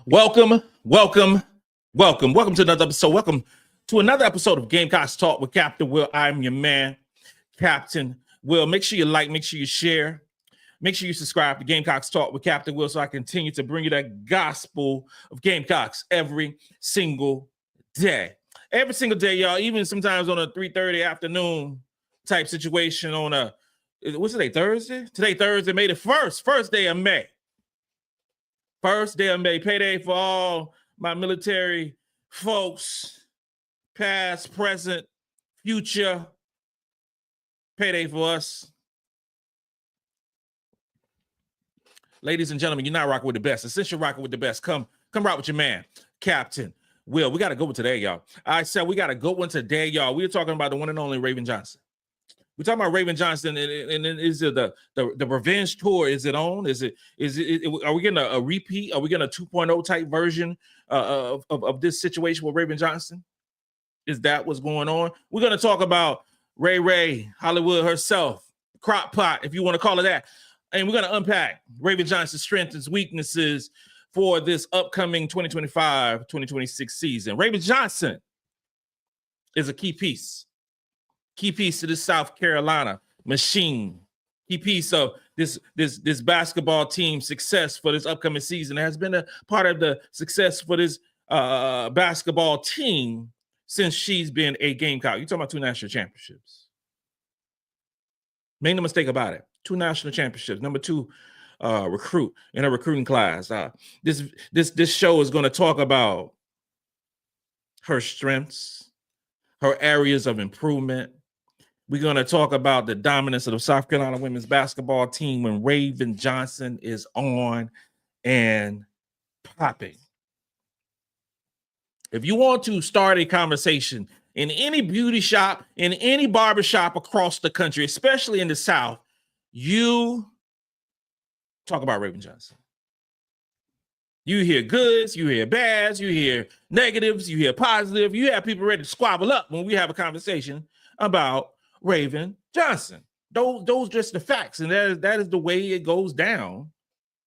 Welcome, welcome, welcome. Welcome to another episode. Welcome to another episode of Gamecocks Talk with Captain Will. I'm your man, Captain Will. Make sure you like, make sure you share. Make sure you subscribe to Gamecocks Talk with Captain Will so I continue to bring you that gospel of Gamecocks every single day. Every single day, y'all, even sometimes on a 3:30 afternoon type situation on a, what's today, Thursday? Today, Thursday, May the 1st, first day of May. First day of May, payday for all my military folks, past, present, future. Payday for us. Ladies and gentlemen, you're not rocking with the best. And since you're rocking with the best, come rock with your man, Captain Will. We got to go with today, y'all. I said we got to go one today, y'all. We were talking about the one and only Raven Johnson. We're talking about Raven Johnson, and is it the revenge tour? Is it on? Is it? Are we getting a repeat? Are we getting a 2.0 type version of this situation with Raven Johnson? Is that what's going on? We're going to talk about Ray Hollywood herself, crock pot, if you want to call it that, and we're going to unpack Raven Johnson's strengths and weaknesses for this upcoming 2025-2026 season. Raven Johnson is a key piece to this South Carolina machine, key piece of this basketball team's success for this upcoming season. It has been a part of the success for this basketball team since she's been a Gamecock. You're talking about 2 national championships. Make no mistake about it. 2 national championships. Number 2 recruit in a recruiting class. This show is going to talk about her strengths, her areas of improvement. We're going to talk about the dominance of the South Carolina women's basketball team when Raven Johnson is on and popping. If you want to start a conversation in any beauty shop, in any barbershop across the country, especially in the South, you talk about Raven Johnson. You hear goods, you hear bads, you hear negatives, you hear positive. You have people ready to squabble up when we have a conversation about Raven Johnson. Those just the facts, and that is the way it goes down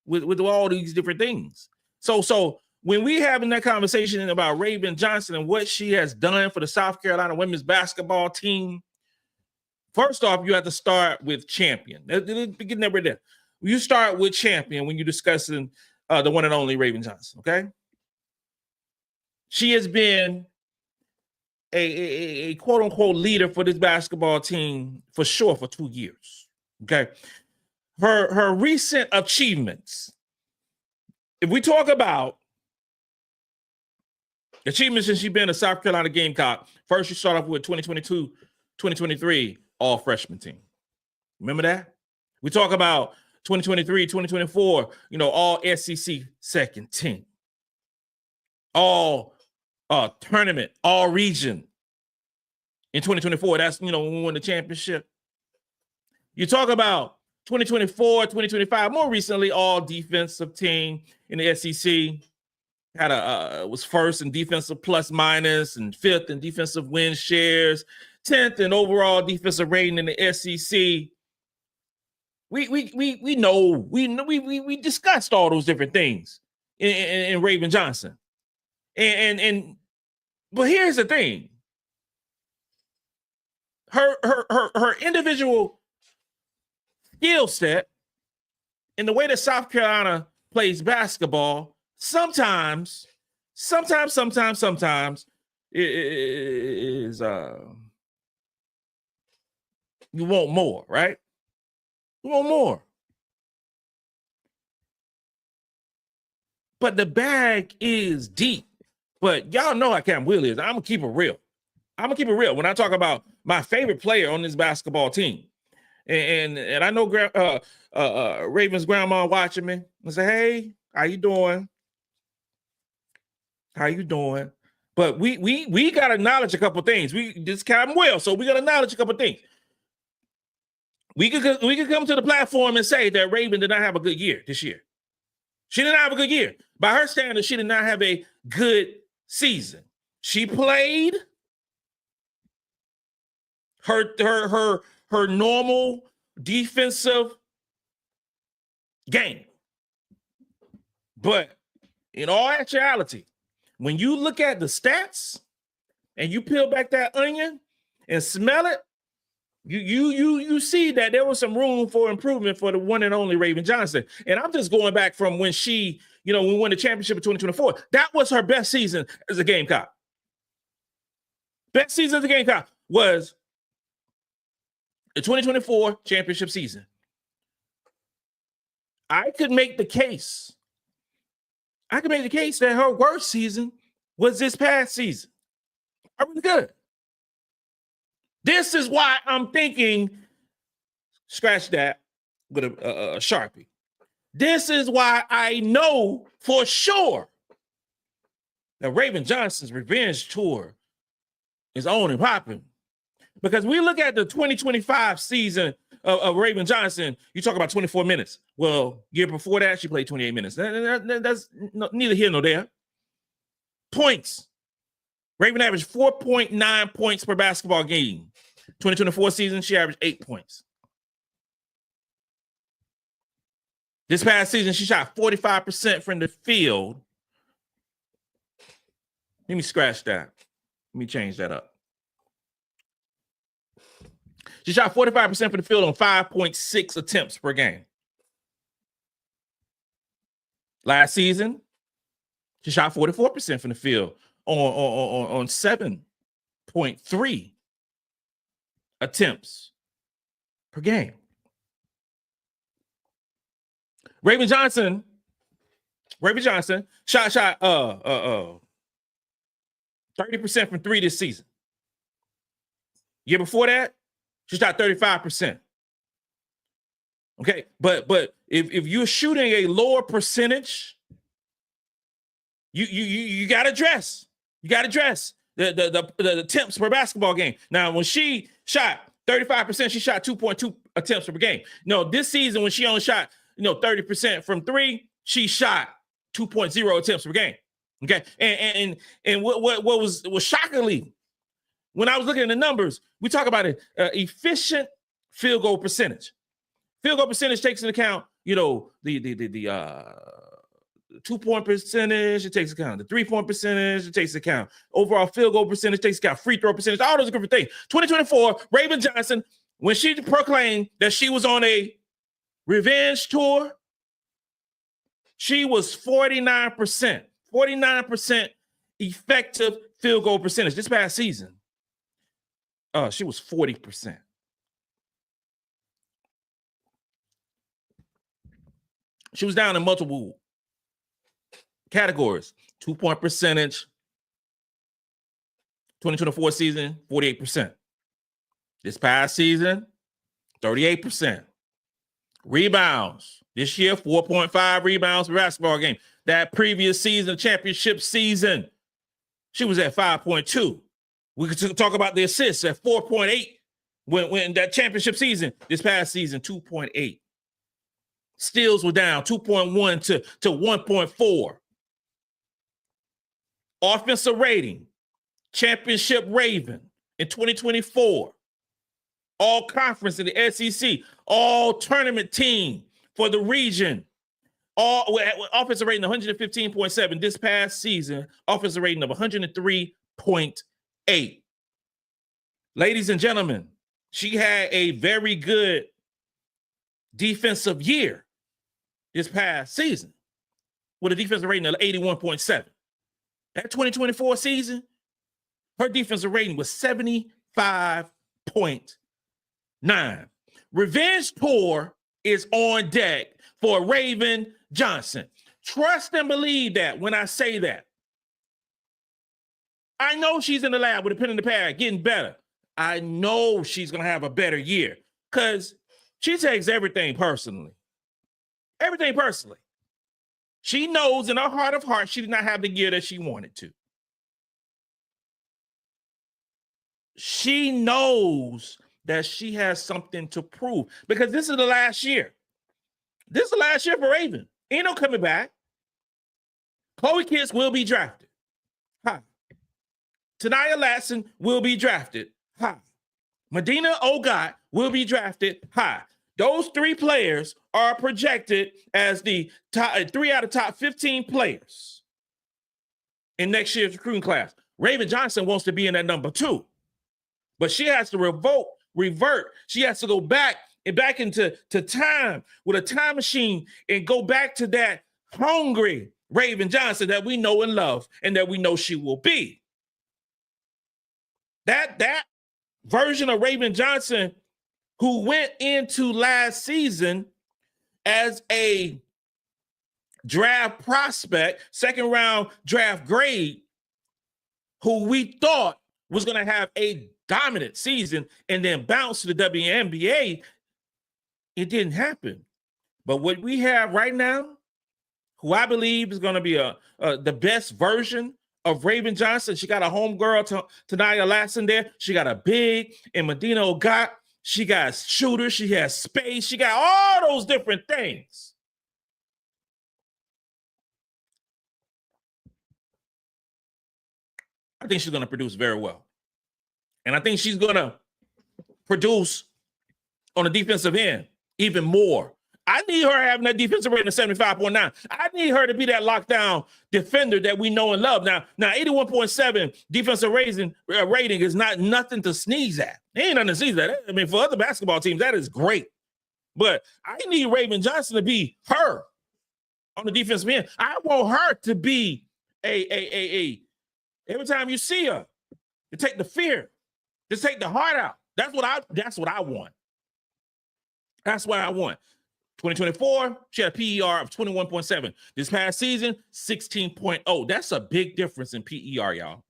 with all these different things. So when we having that conversation about Raven Johnson and what she has done for the South Carolina women's basketball team, first off, you have to start with champion. Getting that right there. You start with champion when you're discussing the one and only Raven Johnson, okay? She has been a quote-unquote leader for this basketball team for sure for 2 years, okay? Her recent achievements, if we talk about achievements since she's been a South Carolina Gamecock, first you start off with 2022-2023 all-freshman team. Remember that? We talk about 2023, 2024, all SEC second team. All tournament, all region in 2024. That's, when we won the championship. You talk about 2024, 2025, more recently, all defensive team in the SEC. Was first in defensive plus minus and 5th in defensive win shares, 10th in overall defensive rating in the SEC. We know we discussed all those different things in Raven Johnson. But here's the thing. Her individual skill set and the way that South Carolina plays basketball sometimes is you want more, right? You want more. But the bag is deep. But y'all know how Cam Will is. I'm going to keep it real. When I talk about my favorite player on this basketball team. And I know Raven's grandma watching me and say, hey, how you doing? But we got to acknowledge a couple of things. This Cam Will, so we got to acknowledge a couple of things. We could come to the platform and say that Raven did not have a good year this year. She did not have a good year. By her standards, she did not have a good season. She played her normal defensive game. But in all actuality, when you look at the stats and you peel back that onion and smell it, you see that there was some room for improvement for the one and only Raven Johnson. And I'm just going back from when she, when we won the championship in 2024. That was her best season as a Gamecock. Best season as a Gamecock was the 2024 championship season. I could make the case that her worst season was this past season. I really could. This is why I'm thinking, scratch that with a Sharpie. This is why I know for sure that Raven Johnson's revenge tour is on and popping. Because we look at the 2025 season of Raven Johnson, you talk about 24 minutes. Well, year before that, she played 28 minutes. That's neither here nor there. Points. Raven averaged 4.9 points per basketball game. 2024 season, she averaged 8 points. This past season, she shot 45% from the field. Let me scratch that. Let me change that up. She shot 45% from the field on 5.6 attempts per game. Last season, she shot 44% from the field on 7.3 attempts per game. Raven Johnson shot 30% from three this season. Year before that, she shot 35%. Okay, but if you're shooting a lower percentage, you got to address. You got to address the attempts per basketball game. Now, when she shot 35%, she shot 2.2 attempts per game. No, this season when she only shot 30% from three, she shot 2.0 attempts per game. Okay, and what was shockingly, when I was looking at the numbers, we talk about an efficient field goal percentage. Field goal percentage takes into account, the 2-point percentage, it takes account the 3-point percentage, it takes account overall field goal percentage, takes account free throw percentage, all those different things. 2024, Raven Johnson, when she proclaimed that she was on a revenge tour, she was 49% effective field goal percentage. This past season, she was 40%. She was down in multiple categories. 2-point percentage, 2024 season, 48%. This past season, 38%. Rebounds. This year, 4.5 rebounds per basketball game. That previous season, championship season, she was at 5.2. We could talk about the assists at 4.8 when that championship season. This past season, 2.8. Steals were down 2.1 to 1.4. Offensive rating, championship Raven in 2024. All conference in the SEC, all tournament team for the region. All offensive rating 115.7. This past season, offensive rating of 103.8. Ladies and gentlemen, she had a very good defensive year this past season with a defensive rating of 81.7. That 2024 season, her defensive rating was 75.9. Revenge tour is on deck for Raven Johnson. Trust and believe that when I say that. I know she's in the lab with a pen in the pad getting better. I know she's going to have a better year because she takes everything personally. Everything personally. She knows in her heart of hearts she did not have the gear that she wanted to. She knows that she has something to prove because this is the last year. This is the last year for Raven. Ain't no coming back. Chloe Kitts will be drafted. Hi. Ta'Niya Latson will be drafted. Hi. Madina Okot will be drafted. Hi. Those three players are projected as the top 3 out of top 15 players in next year's recruiting class. Raven Johnson wants to be in that number 2. But she has to revert. She has to go back into time with a time machine and go back to that hungry Raven Johnson that we know and love and that we know she will be. That version of Raven Johnson who went into last season as a draft prospect, second round draft grade, who we thought was going to have a dominant season and then bounce to the WNBA, it didn't happen. But what we have right now, who I believe is going to be the best version of Raven Johnson. She got a homegirl, Ta'Niya Latson there. She got a big and Madina Okot. She got shooters. She has space. She got all those different things. I think she's going to produce very well. And I think she's going to produce on the defensive end even more. I need her having that defensive rating of 75.9. I need her to be that lockdown defender that we know and love. Now 81.7 defensive rating is not nothing to sneeze at. It ain't nothing to sneeze at. I mean, for other basketball teams, that is great. But I need Raven Johnson to be her on the defensive end. I want her to be a every time you see her, to take the fear, to take the heart out. That's what I want. That's what I want. 2024, she had a PER of 21.7. This past season, 16.0. That's a big difference in PER, y'all.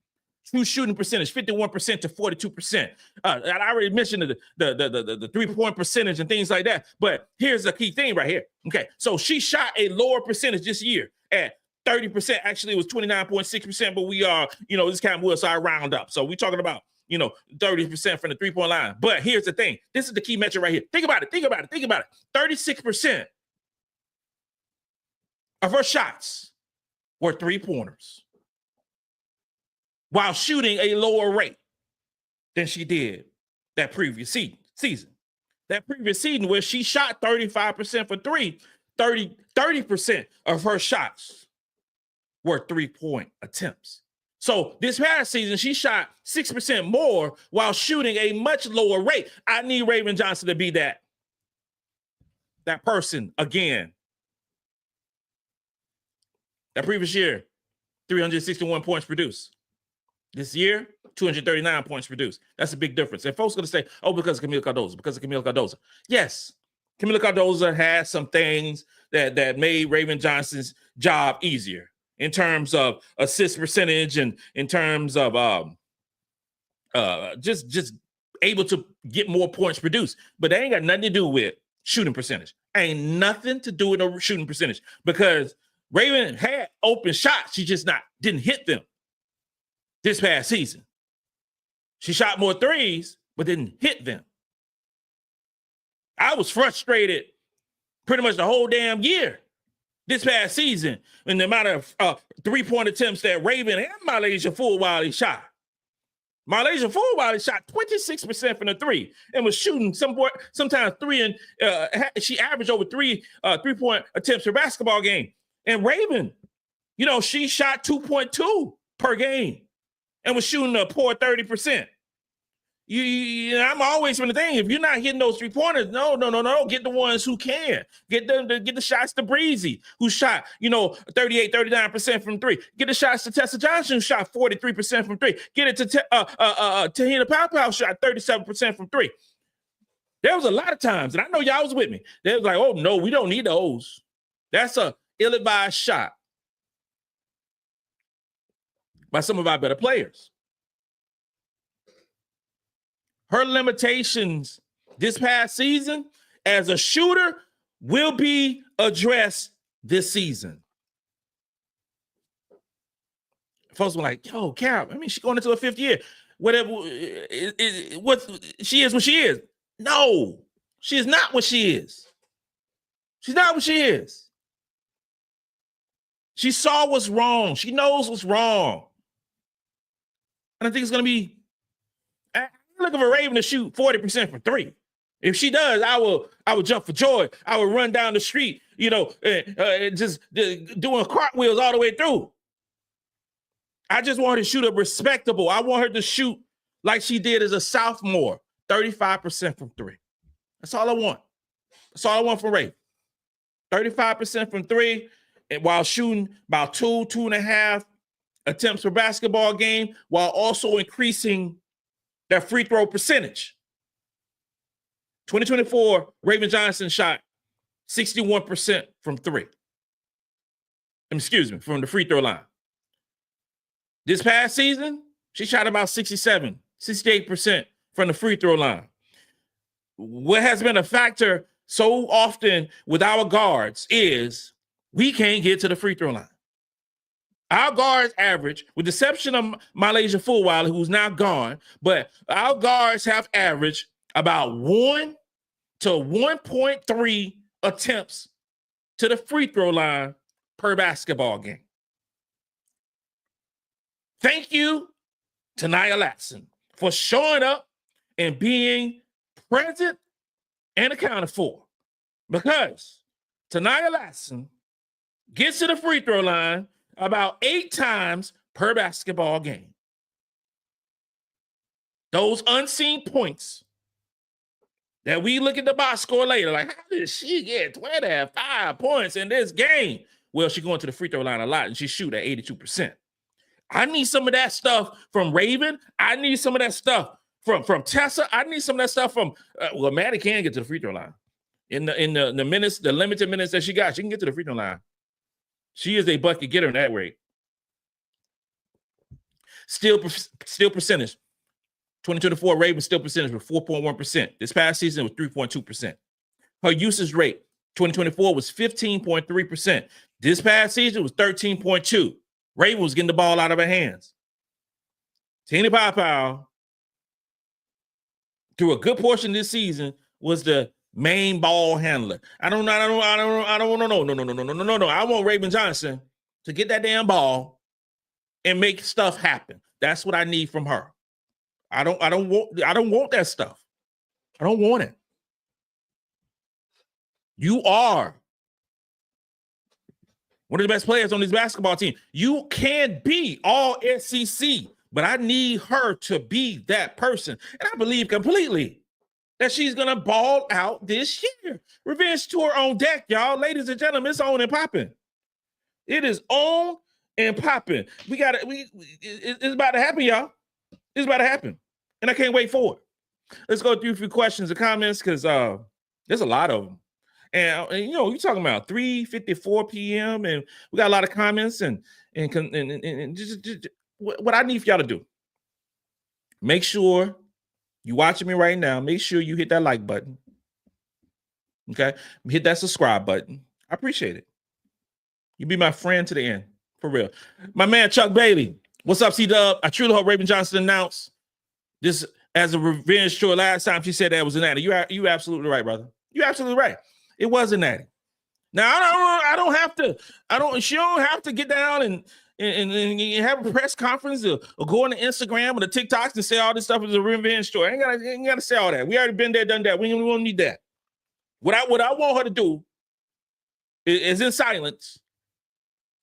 True shooting percentage, 51% to 42%. I already mentioned the three-point percentage and things like that. But here's the key thing right here. Okay, so she shot a lower percentage this year at 30%. Actually, it was 29.6%, but we are, this kind of will, so I round up. So we're talking about, 30% from the three-point line. But here's the thing. This is the key metric right here. Think about it. 36% of her shots were three-pointers while shooting a lower rate than she did that previous season. That previous season where she shot 35% for three, 30% of her shots were three-point attempts. So this past season, she shot 6% more while shooting a much lower rate. I need Raven Johnson to be that person again. That previous year, 361 points produced. This year, 239 points produced. That's a big difference. And folks are going to say, because of Kamilla Cardozo. Yes, Kamilla Cardozo has some things that made Raven Johnson's job easier in terms of assist percentage and in terms of just able to get more points produced. But they ain't got nothing to do with shooting percentage. Ain't nothing to do with no shooting percentage because Raven had open shots. She just didn't hit them this past season. She shot more threes, but didn't hit them. I was frustrated pretty much the whole damn year this past season in the amount of three-point attempts that Raven and Malaysia Fulwiley shot. Malaysia Fulwiley shot 26% from the three and was shooting sometimes three, and she averaged over three-point attempts per basketball game. And Raven, she shot 2.2 per game and was shooting a poor 30%. I'm always from the thing. If you're not hitting those three-pointers, no. Get the ones who can. Get the shots to Breezy, who shot, 38, 39% from three. Get the shots to Tessa Johnson, who shot 43% from three. Get it to Te-Hina Pao Pao, shot 37% from three. There was a lot of times, and I know y'all was with me. They was like, oh, no, we don't need those. That's a ill-advised shot by some of our better players. Her limitations this past season as a shooter will be addressed this season. Folks were like, yo, Cap, she's going into her fifth year. Whatever, she is what she is. No, she is not what she is. She's not what she is. She saw what's wrong. She knows what's wrong. And I think it's going to be looking for Raven to shoot 40% from three. If she does, I will jump for joy. I will run down the street, just doing cartwheels all the way through. I just want her to shoot a respectable. I want her to shoot like she did as a sophomore, 35% from three. That's all I want. That's all I want from Ray. 35% from three, and while shooting about 2.5 attempts per basketball game, while also increasing that free throw percentage. 2024, Raven Johnson shot 61% from three. Excuse me, from the free throw line. This past season, she shot about 68% from the free throw line. What has been a factor so often with our guards is we can't get to the free throw line. Our guards average, with the exception of Malaysia Fulwiler, who's now gone, but our guards have averaged about 1 to 1.3 attempts to the free throw line per basketball game. Thank you, Ta'Niya Latson, for showing up and being present and accounted for. Because Ta'Niya Latson gets to the free throw line about 8 times per basketball game. Those unseen points that we look at the box score later, like, how did she get 25 points in this game? Well, she's going to the free throw line a lot, and she shoot at 82%. I need some of that stuff from Raven. I need some of that stuff from Tessa. I need some of that stuff from, Maddy can get to the free throw line. In the minutes, the limited minutes that she got, she can get to the free throw line. She is a bucket getter in that way. Still percentage. 2024 Raven still percentage was 4.1%. This past season was 3.2%. Her usage rate, 2024 was 15.3%. This past season was 13.2%. Raven was getting the ball out of her hands. Te-Hina Pao Pao, through a good portion of this season, was the main ball handler. I don't want to know. No. I want Raven Johnson to get that damn ball and make stuff happen. That's what I need from her. I don't want that stuff. I don't want it. You are one of the best players on this basketball team. You can be all SEC, but I need her to be that person. And I believe completely that she's going to ball out this year. Revenge tour on deck, y'all. Ladies and gentlemen, it's on and popping. It is on and popping. It's about to happen, y'all. It's about to happen. And I can't wait for it. Let's go through a few questions and comments because there's a lot of them. And you're talking about 3:54 p.m. and we got a lot of comments and just what I need for y'all to do. Make sure you're watching me right now. Make sure you hit that like button. Okay? Hit that subscribe button. I appreciate it. You be my friend to the end. For real. My man, Chuck Bailey. What's up, C-Dub? I truly hope Raven Johnson announced this as a revenge tour. Last time she said that was an addy. You absolutely right, brother. You're absolutely right. It was an addy. Now, she don't have to get down and have a press conference or go on the Instagram or the TikToks and say all this stuff is a revenge story. Ain't gotta say all that. We already been there, done that. We don't need that. What I want her to do is in silence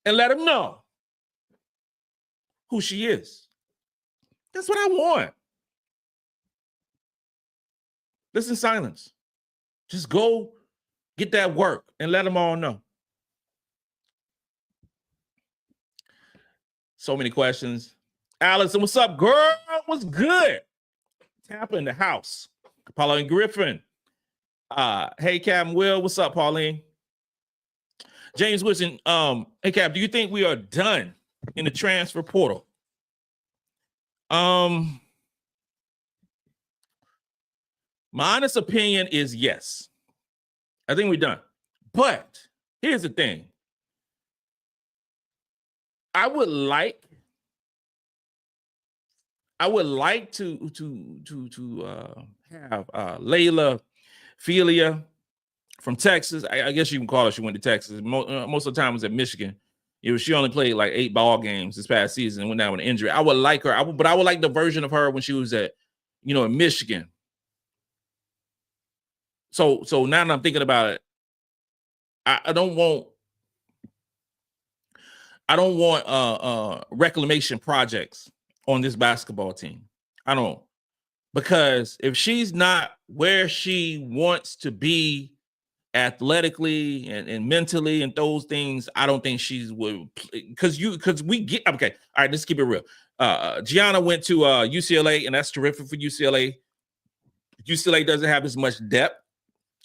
and let him know who she is. That's what I want. Listen, silence. Just go get that work and let them all know. So many questions. Allison, what's up, girl? What's good? Tampa in the house. Pauline Griffin. Hey, Cap Will. What's up, Pauline? James Wilson. Hey, Cap, do you think we are done in the transfer portal? My honest opinion is yes. I think we're done. But here's the thing. I would like to have Layla Feagin from Texas. I guess you can call her. She went to Texas. Most of the time it was at Michigan. She only played like 8 ball games this past season and went down with an injury. I would like her. But I would like the version of her when she was at, in Michigan. So now that I'm thinking about it, I don't want I don't want reclamation projects on this basketball team. I don't, because if she's not where she wants to be athletically and mentally and those things, I don't think she's would, because we get okay. All right, let's keep it real. Gianna went to UCLA, and that's terrific for UCLA. UCLA doesn't have as much depth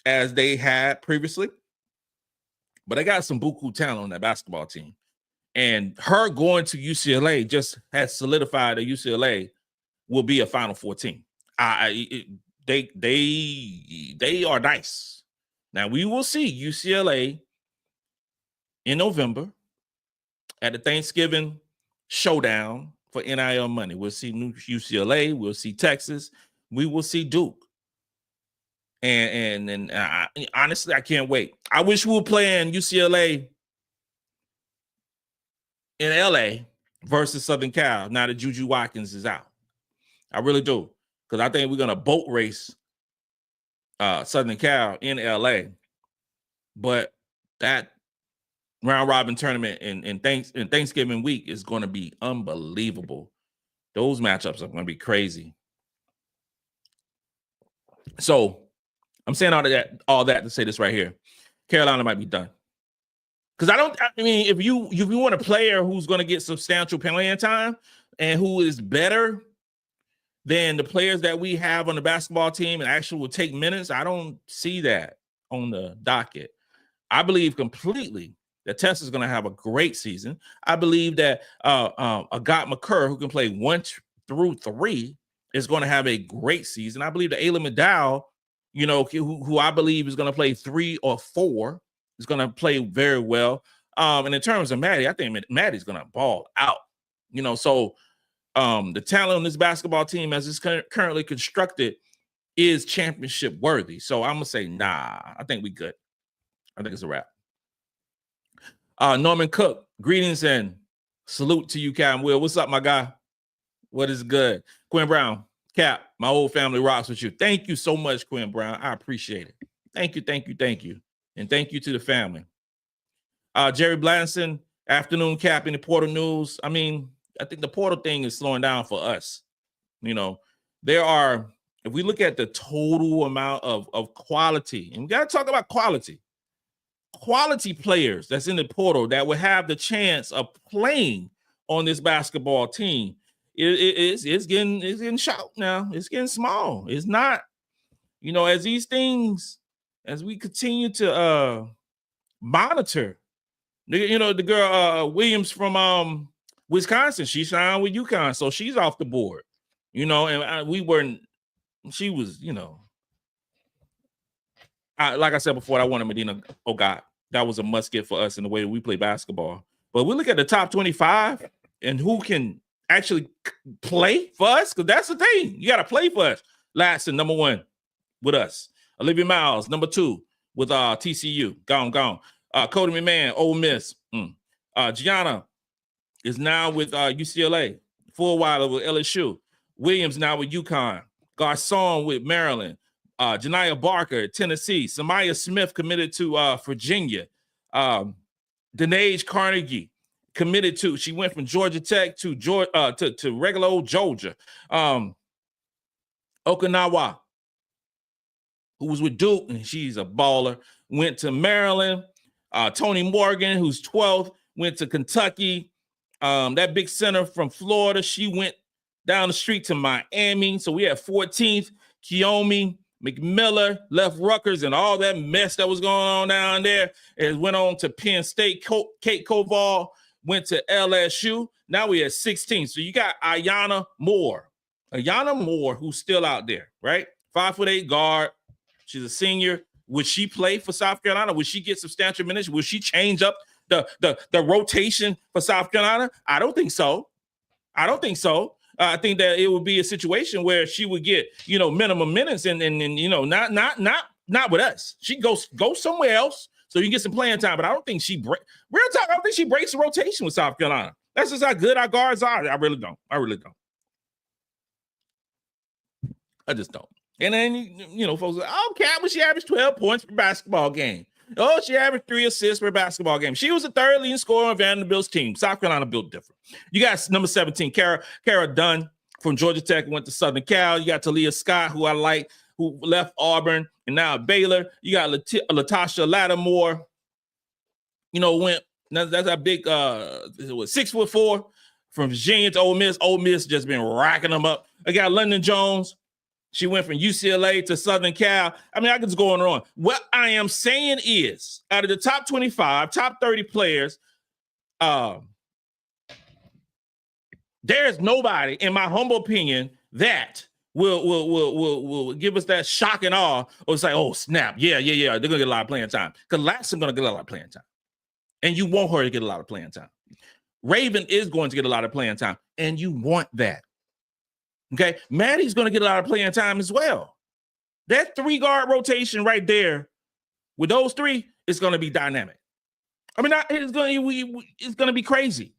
as they had previously, but they got some buku talent on that basketball team. And her going to UCLA just has solidified that UCLA will be a Final Four team. They are nice. Now we will see UCLA in November at the Thanksgiving showdown for NIL money. We'll see UCLA. We'll see Texas. We will see Duke. And honestly, I can't wait. I wish we were playing UCLA in LA versus Southern Cal now that Juju Watkins is out. I really do, because I think we're going to boat race Southern Cal in LA. But that round robin tournament in Thanksgiving week is going to be unbelievable. Those matchups are going to be crazy. So I'm saying all that to say this right here. Carolina might be done. Because I mean, if you want a player who's going to get substantial playing time and who is better than the players that we have on the basketball team and actually will take minutes, I don't see that on the docket. I believe completely that Tessa's going to have a great season. I believe that Agot McCurr, who can play 1 through 3, is going to have a great season. I believe that Ayla McDowell, who I believe is going to play 3 or 4, is going to play very well. And in terms of Maddy, I think Maddy's going to ball out. So the talent on this basketball team as it's currently constructed is championship worthy. So I'm going to say, nah, I think we good. I think it's a wrap. Norman Cook, greetings and salute to you, Cap and Will. What's up, my guy? What is good? Quinn Brown, Cap, my old family rocks with you. Thank you so much, Quinn Brown. I appreciate it. Thank you. And thank you to the family. Jerry Blanson, afternoon, Cap, in the portal news. I mean, I think the portal thing is slowing down for us. There are, if we look at the total amount of quality, and we got to talk about quality players that's in the portal that will have the chance of playing on this basketball team, it's getting short now. It's getting small. It's not, as these things, as we continue to monitor, the girl Williams from Wisconsin, she signed with UConn, so she's off the board. And we weren't. She was, like I said before, I wanted Madina Okot. That was a must get for us in the way that we play basketball. But we look at the top 25 and who can actually play for us, because that's the thing. You got to play for us. Latson, number 1 with us. Olivia Miles, number 2 with TCU. Gone. Cody McMahon, Ole Miss. Gianna is now with UCLA. For a while with LSU. Williams now with UConn. Garcon with Maryland. Janiyah Barker, Tennessee. Samaya Smith committed to Virginia. Denaige Carnegie committed to. She went from Georgia Tech to regular old Georgia. Okinawa, who was with Duke, and she's a baller, went to Maryland. Tony Morgan, who's 12th, went to Kentucky. That big center from Florida, she went down the street to Miami. So we had 14th, Kiyomi McMillan left Rutgers, and all that mess that was going on down there. It went on to Penn State. Kate Koval went to LSU. Now we at 16. So you got Ayanna Moore, who's still out there, right? 5'8" guard. She's a senior. Would she play for South Carolina? Would she get substantial minutes? Would she change up the rotation for South Carolina? I don't think so. I think that it would be a situation where she would get, minimum minutes and not with us. She goes somewhere else so you can get some playing time. But I don't think I don't think she breaks the rotation with South Carolina. That's just how good our guards are. I really don't. I just don't. And then, folks are like, oh, Cap, she averaged 12 points per basketball game. Oh, she averaged 3 assists per basketball game. She was the third leading scorer on Vanderbilt's team. South Carolina built different. You got number 17, Kara Dunn from Georgia Tech, went to Southern Cal. You got Talia Scott, who I like, who left Auburn and now at Baylor. You got Latasha Lattimore, that's a big 6'4" from Virginia to Ole Miss. Ole Miss just been racking them up. I got London Jones. She went from UCLA to Southern Cal. I mean, I could just go on and on. What I am saying is, out of the top 25, top 30 players, there's nobody, in my humble opinion, that will give us that shock and awe or say, oh, snap. Yeah. They're going to get a lot of playing time. Because Latson going to get a lot of playing time. And you want her to get a lot of playing time. Raven is going to get a lot of playing time. And you want that. Okay? Maddie's going to get a lot of playing time as well. That 3-guard rotation right there with those 3 is going to be dynamic. I mean, it's going to be crazy.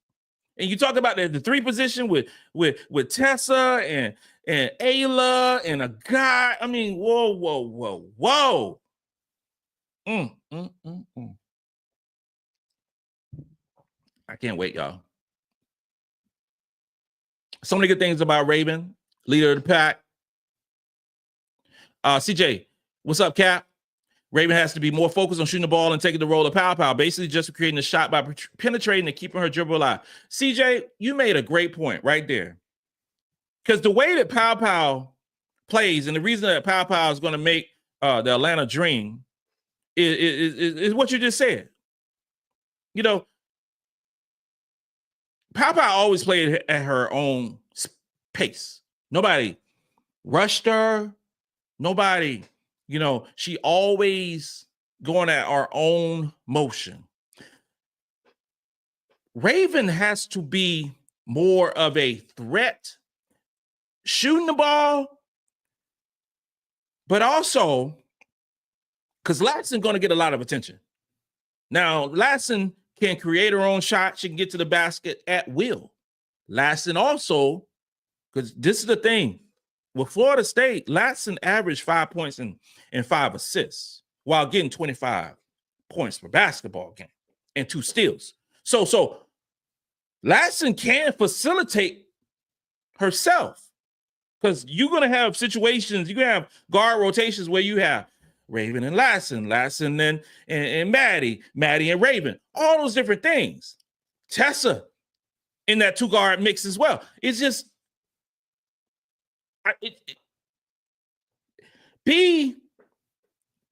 And you talk about the 3 position with Tessa and Ayla and Agot. I mean, whoa. I can't wait, y'all. So many good things about Raven, leader of the pack. CJ, what's up, Cap? Raven has to be more focused on shooting the ball and taking the role of Pao Pao, basically just creating a shot by penetrating and keeping her dribble alive. CJ, you made a great point right there. Because the way that Pao Pao plays and the reason that Pao Pao is going to make the Atlanta Dream is what you just said. Pao Pao always played at her own pace. Nobody rushed her. Nobody, she always going at our own motion. Raven has to be more of a threat, shooting the ball, but also because Latson going to get a lot of attention. Now, Latson can create her own shot. She can get to the basket at will. Latson also, because this is the thing, with Florida State, Latson averaged 5 points and 5 assists while getting 25 points per basketball game and 2 steals. So Latson can facilitate herself because you're going to have situations, you're going to have guard rotations where you have Raven and Latson and Maddy and Raven, all those different things. Tessa in that 2-guard mix as well. It's just,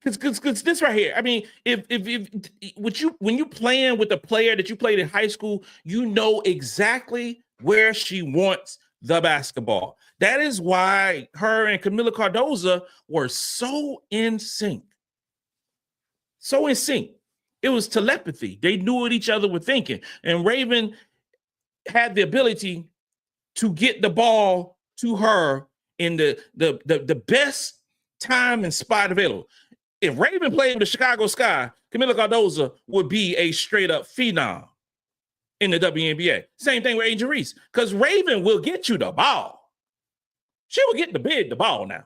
because this right here. I mean, if when you playing with a player that you played in high school, you know exactly where she wants the basketball. That is why her and Camila Cardoza were so in sync. So in sync. It was telepathy. They knew what each other were thinking. And Raven had the ability to get the ball to her in the best time and spot available. If Raven played with the Chicago Sky, Camila Cardoza would be a straight-up phenom in the WNBA. Same thing with Angel Reese, because Raven will get you the ball. She will get the ball now.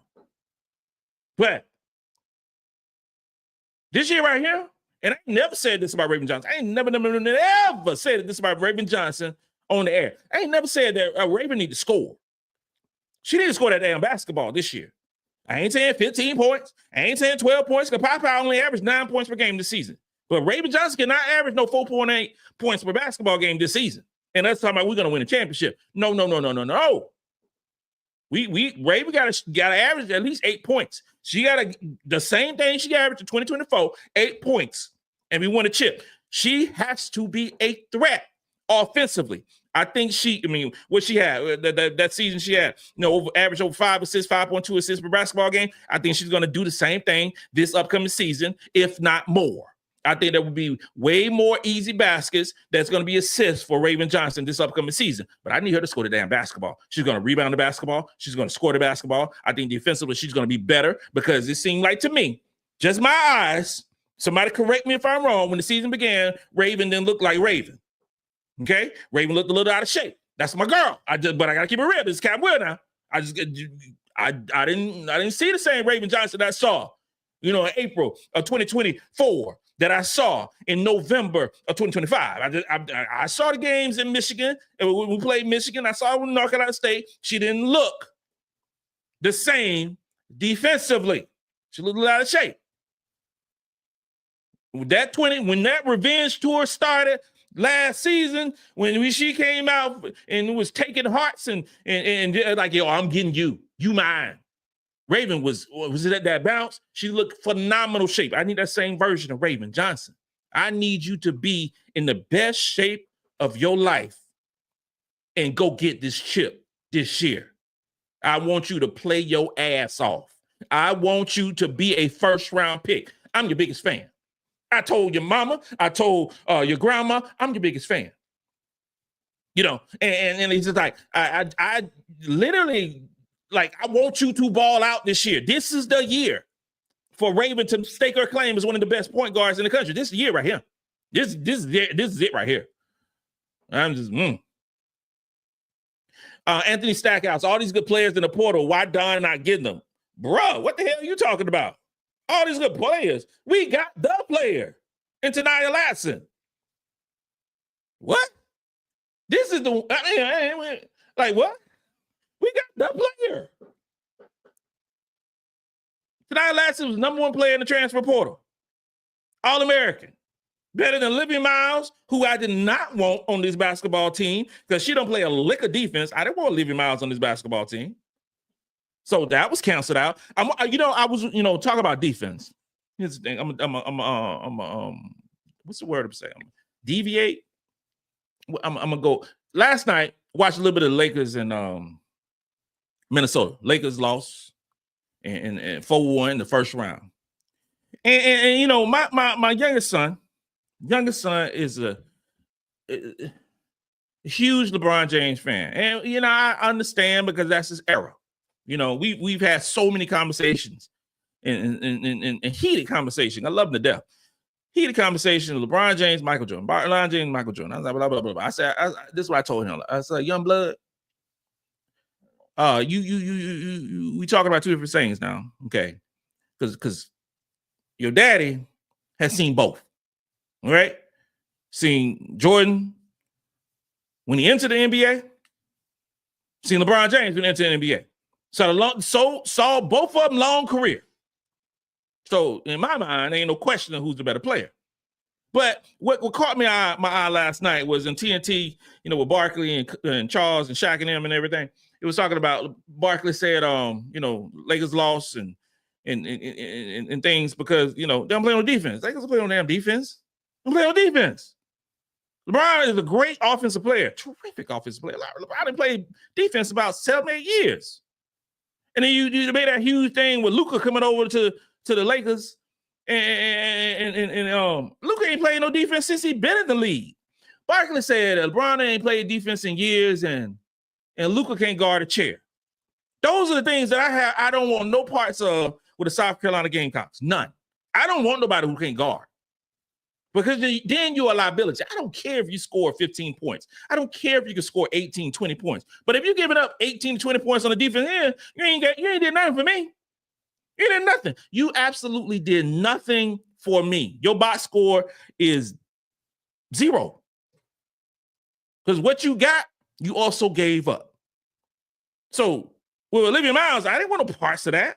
But this year right here, and I never said this about Raven Johnson. I ain't never said this about Raven Johnson on the air. I ain't never said that Raven need to score. She need to score that damn basketball this year. I ain't saying 15 points. I ain't saying 12 points, because Pao Pao only averaged 9 points per game this season. But Raven Johnson cannot average no 4.8 points per basketball game this season. And that's talking about we're going to win a championship. No. Raven got to average at least 8 points. She got the same thing she averaged in 2024, 8 points, and we won a chip. She has to be a threat offensively. I think what she had, that season she had, average over 5 assists, 5.2 assists per basketball game. I think she's going to do the same thing this upcoming season, if not more. I think there will be way more easy baskets that's going to be assists for Raven Johnson this upcoming season. But I need her to score the damn basketball. She's going to rebound the basketball. She's going to score the basketball. I think defensively she's going to be better, because it seemed like to me, just my eyes, somebody correct me if I'm wrong, when the season began, Raven didn't look like Raven. Okay? Raven looked a little out of shape. That's my girl. But I got to keep it real. This is Cap Will now. I didn't see the same Raven Johnson I saw, in April of 2024. that I saw in November of 2025. I saw the games in Michigan, and when we played Michigan, I saw North Carolina State. She didn't look the same defensively. She looked out of shape. When that revenge tour started last season, when she came out and was taking hearts and like, yo, I'm getting you mine. Raven was it at that bounce? She looked phenomenal shape. I need that same version of Raven Johnson. I need you to be in the best shape of your life and go get this chip this year. I want you to play your ass off. I want you to be a first-round pick. I'm your biggest fan. I told your mama, I told your grandma, I'm your biggest fan. You know, and it's just like, I literally, like, I want you to ball out this year. This is the year for Raven to stake her claim as one of the best point guards in the country. This year right here. This is it right here. I'm just, Anthony Stackhouse, all these good players in the portal. Why Don not getting them? Bruh, what the hell are you talking about? All these good players. We got the player in Ta'Niya Latson. What? This is the, like what? We got the player. Ta'Niya Latson was #1 player in the transfer portal. All-American. Better than Livy Miles, who I did not want on this basketball team because she don't play a lick of defense. I didn't want Livy Miles on this basketball team. So that was canceled out. I was talking about defense. Here's the thing. What's the word I'm saying? Deviate. I'm gonna go. Last night, watched a little bit of Lakers and Minnesota. Lakers lost and 4-1 in the first round. And my youngest son is a huge LeBron James fan. And I understand because that's his era. We've had so many conversations and heated conversation. I love them to death. Heated conversation of LeBron James, Michael Jordan. LeBron James, Michael Jordan. I was like, blah, blah, blah, blah. I said, this is what I told him. I said, young blood, we talking about two different things now, okay? Because your daddy has seen both, all right? Seen Jordan when he entered the NBA, seen LeBron James when he entered the NBA. Saw both of them long career. So in my mind, ain't no question of who's the better player. But what caught my eye last night was in TNT, with Barkley and Charles and Shaq and them and everything. It was talking about Barkley said, Lakers lost and things because they don't play on defense. Lakers play on damn defense. Don't play on defense. LeBron is a great offensive player, terrific offensive player. LeBron didn't play defense about 7-8 years. And then you made that huge thing with Luka coming over to the Lakers, and Luka ain't played no defense since he been in the league. Barkley said LeBron ain't played defense in years, and Luka can't guard a chair. Those are the things that I don't want no parts of with the South Carolina Gamecocks. None. I don't want nobody who can't guard. Because then you're a liability. I don't care if you score 15 points. I don't care if you can score 18, 20 points. But if you're giving up 18 to 20 points on the defense end, you ain't did nothing for me. You did nothing. You absolutely did nothing for me. Your box score is 0. Because what you got, you also gave up. So with Olivia Miles, I didn't want no parts of that.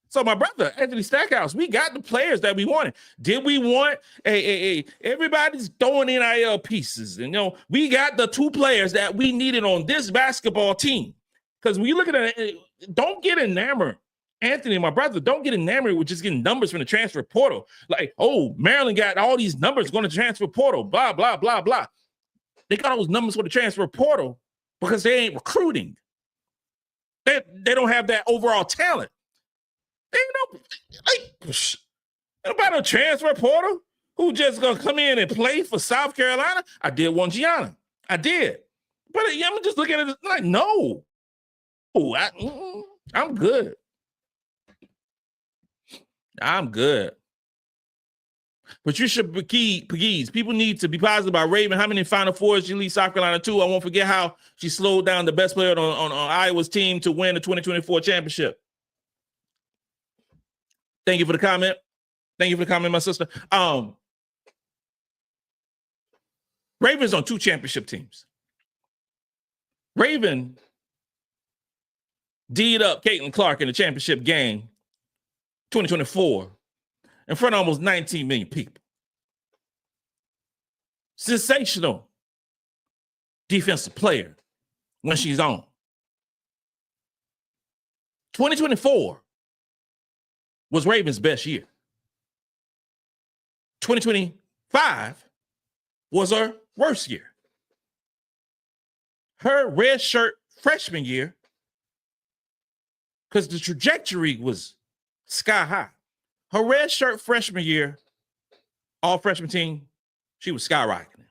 So my brother, Anthony Stackhouse, we got the players that we wanted. Did we want everybody's throwing NIL pieces? And we got the 2 players that we needed on this basketball team. Because when you look at it, don't get enamored. Anthony, my brother, don't get enamored with just getting numbers from the transfer portal. Like, oh, Maryland got all these numbers going to transfer portal, blah, blah, blah, blah. They got all those numbers for the transfer portal because they ain't recruiting. They don't have that overall talent. Ain't nobody a transfer portal who just gonna come in and play for South Carolina. I did want Gianna. I did. But I'm just looking at it like, no. I'm good. I'm good. Patricia Pegues, people need to be positive about Raven. How many Final Fours she leads South Carolina to? I won't forget how she slowed down the best player on Iowa's team to win the 2024 championship. Thank you for the comment. Thank you for the comment, my sister. Raven's on 2 championship teams. Raven D'd up Caitlin Clark in the championship game 2024 in front of almost 19 million people. Sensational defensive player when she's on. 2024 was Raven's best year. 2025 was her worst year. Her red shirt freshman year, because the trajectory was sky high. Her red shirt freshman year, all freshman team, she was skyrocketing.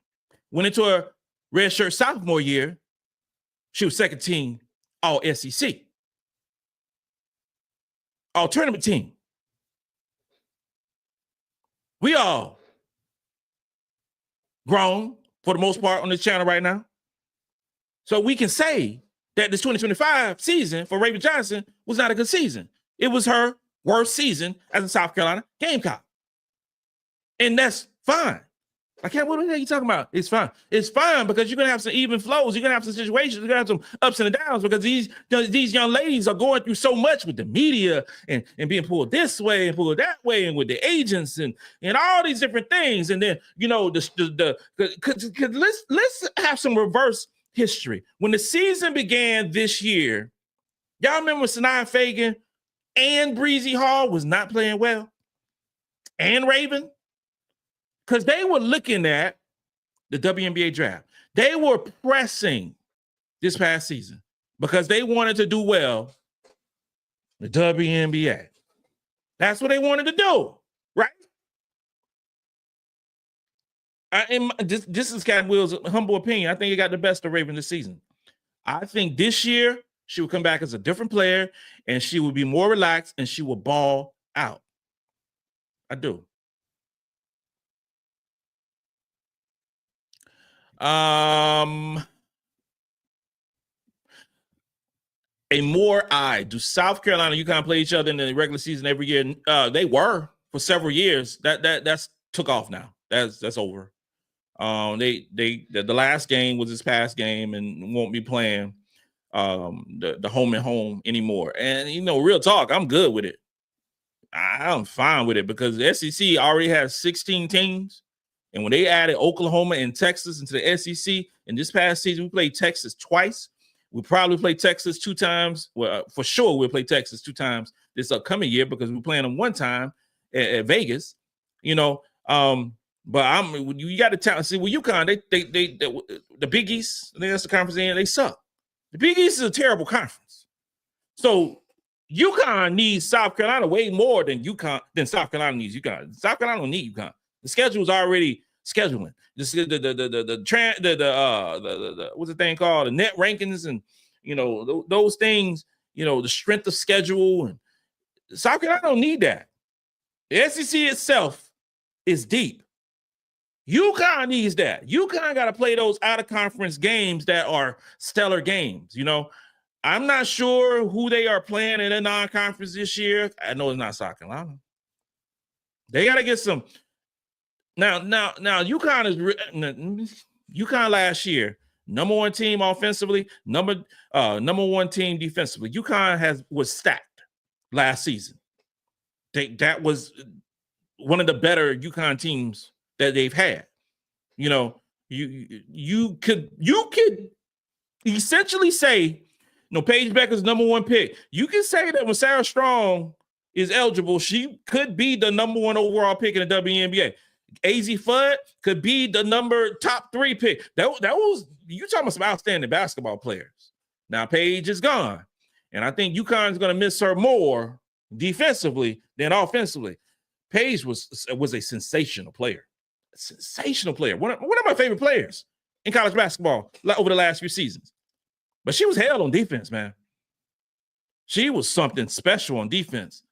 Went into her red shirt sophomore year, she was second team all SEC. All tournament team. We all grown for the most part on this channel right now. So we can say that this 2025 season for Raven Johnson was not a good season. It was her worst season as a South Carolina Gamecock. And that's fine. I can't, what the hell are you talking about? It's fine. It's fine because you're going to have some even flows. You're going to have some situations. You're going to have some ups and downs because these young ladies are going through so much with the media and being pulled this way and pulled that way and with the agents and all these different things. And then, you know, let's have some reverse history. When the season began this year, y'all remember Sania Feagin and Bree Hall was not playing well? And Raven? Because they were looking at the WNBA draft. They were pressing this past season because they wanted to do well the WNBA. That's what they wanted to do, right? This is Cat Will's humble opinion. I think he got the best of Raven this season. I think this year she will come back as a different player and she will be more relaxed and she will ball out. I do. Do South Carolina, UConn play each other in the regular season every year? They were for several years. That's took off now. That's over. The last game was this past game and won't be playing the home and home anymore. And you know, real talk, I'm good with it. I'm fine with it because the SEC already has 16 teams. And when they added Oklahoma and Texas into the SEC, in this past season, we played Texas twice. We'll probably play Texas 2 times. Well, for sure, we'll play Texas 2 times this upcoming year because we're playing them 1 time at Vegas. You know, but you got to tell. See, with UConn, they the Big East, I think that's the conference they suck. The Big East is a terrible conference. So UConn needs South Carolina way more than South Carolina needs UConn. South Carolina don't need UConn. The schedule is already scheduling. What's the thing called? The net rankings and you know those things. You know the strength of schedule and South Carolina don't need that. The SEC itself is deep. UConn needs that. UConn got to play those out of conference games that are stellar games. You know, I'm not sure who they are playing in a non-conference this year. I know it's not South Carolina. They got to get some. Now, UConn last year, number 1 team offensively, number 1 team defensively. UConn was stacked last season. That was one of the better UConn teams that they've had. You know, you could essentially say, you know, Paige Becker's number 1 pick. You can say that when Sarah Strong is eligible, she could be the number 1 overall pick in the WNBA. AZ Fudd could be the top 3 pick. That was, you talking about some outstanding basketball players. Now Paige is gone. And I think UConn's going to miss her more defensively than offensively. Paige was a sensational player. A sensational player. One of my favorite players in college basketball over the last few seasons. But she was held on defense, man. She was something special on defense.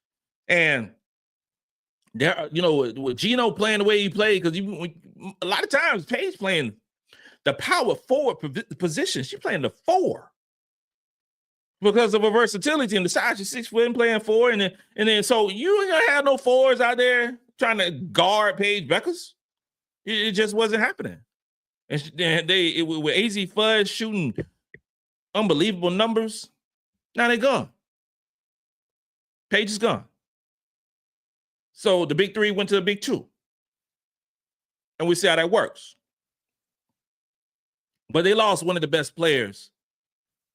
And there, you know, with Gino playing the way he played, because a lot of times Paige playing the power forward position. She's playing the 4 because of her versatility and the size. She's 6 foot and playing 4, and then so you ain't gonna have no 4s out there trying to guard Paige Beckers. It just wasn't happening. And with AZ Fudge shooting unbelievable numbers, now they're gone. Paige is gone. So the big three went to the big two. And we see how that works. But they lost one of the best players